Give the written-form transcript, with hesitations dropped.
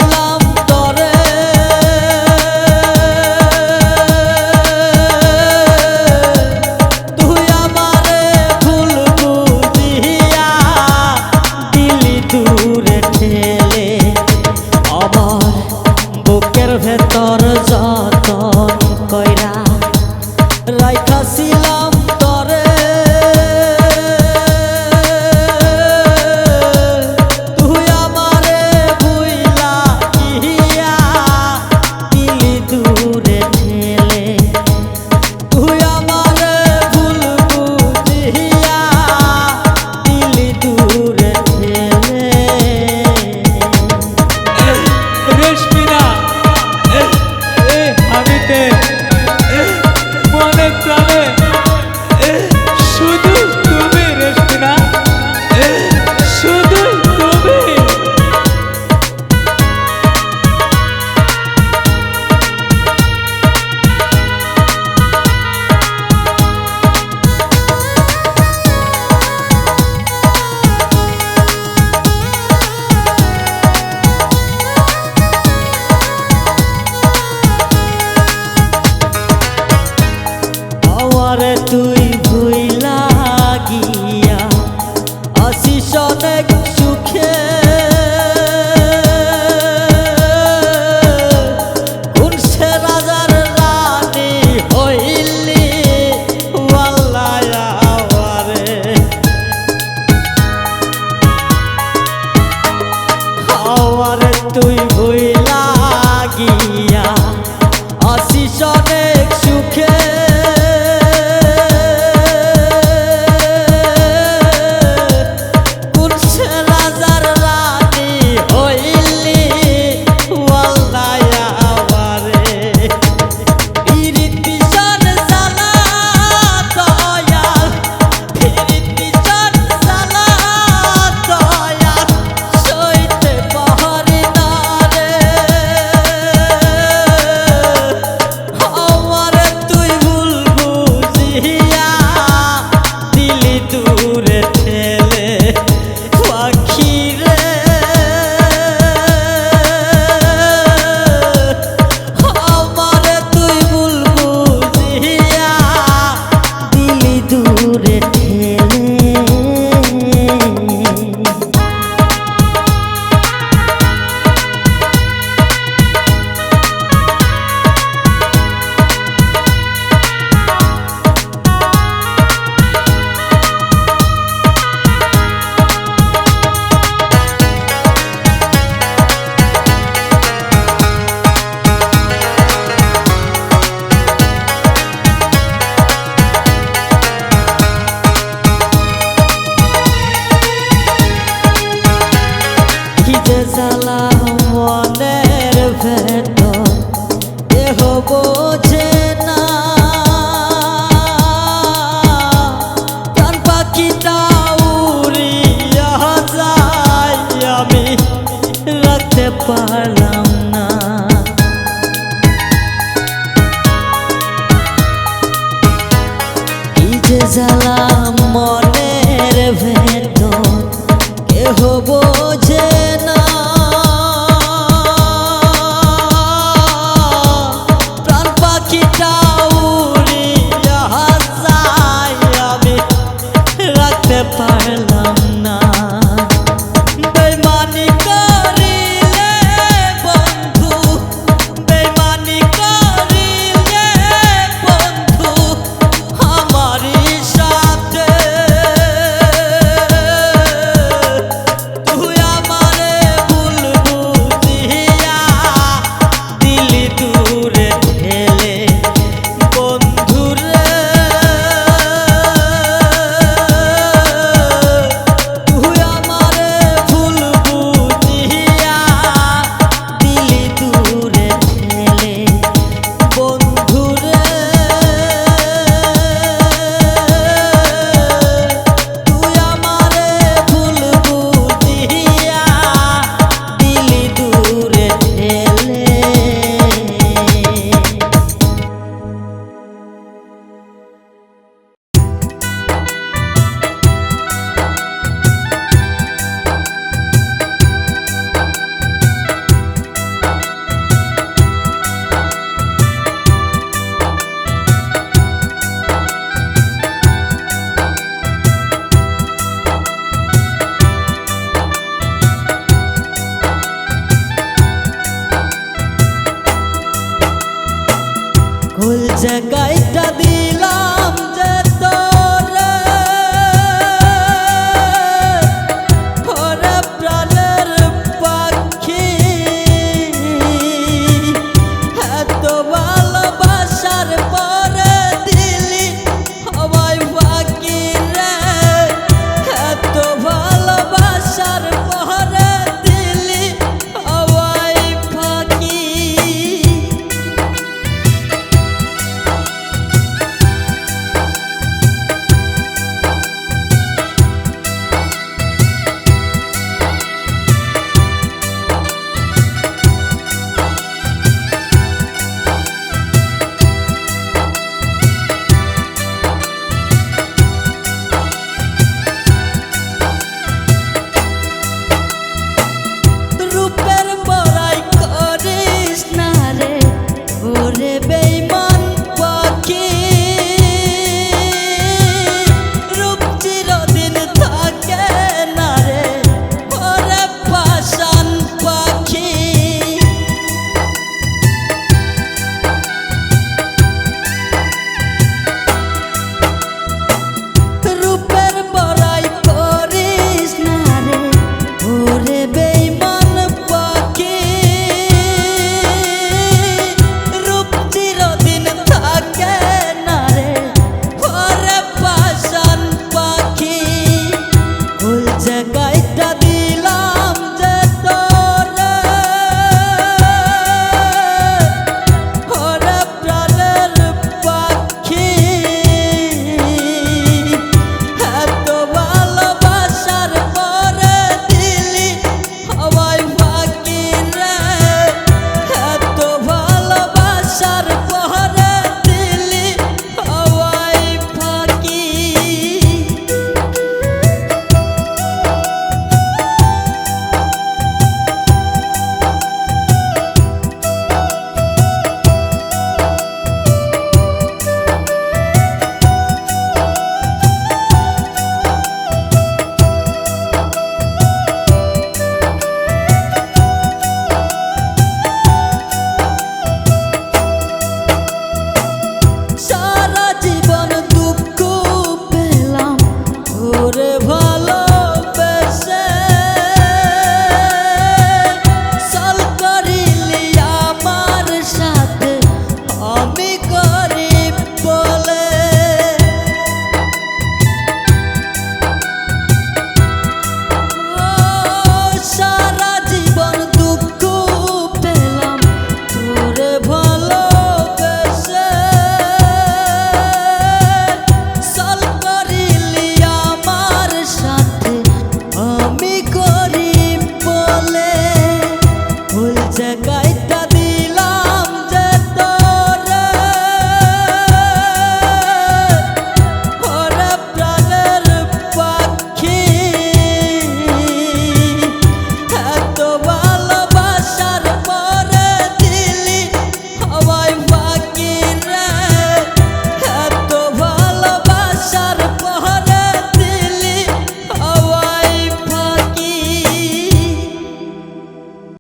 রাইখাছিলাম তরে তুই আমারে ভুল বুঝিয়া দিলি দূরে ঠেলে আমার বুকের ভেতর যতন কইরা রাইখাছিলাম তরে তুই আমারে ভুইলা গিয়া দিলি দূরে ঠেলে তুই আমারে ভুল বুঝিয়া দিলি দূরে ঠেলে রেশমিনা আমিতে মনে প্রাণে শুধু তুমি রেশমিনা শুধু তুমি আমারে তুই ভুইলা গিয়া আসিস অনেক সুখে কোন সে রাজার রানী হইলি ওয়াল্লাহ আমারে আমারে তুই ভুইলা গিয়া আসিস অনেক সুখে দূরে ঠেলে পাখি রে আমারে তুই ভুল বুঝিয়া দিলি দূরে ঠেলে জ্বালা মনের ভেতর দেহ বোঝে না প্রাণ পাখিটা উড়িয়া যায় আমি রাখতে পারলাম না এই যে জ্বালা মনের ভেতর কেহ বোঝে না পারলাম না বেইমানি করিলে বন্ধু বেইমানি করিলে বন্ধু আমারই সাথে তুই জায়গায়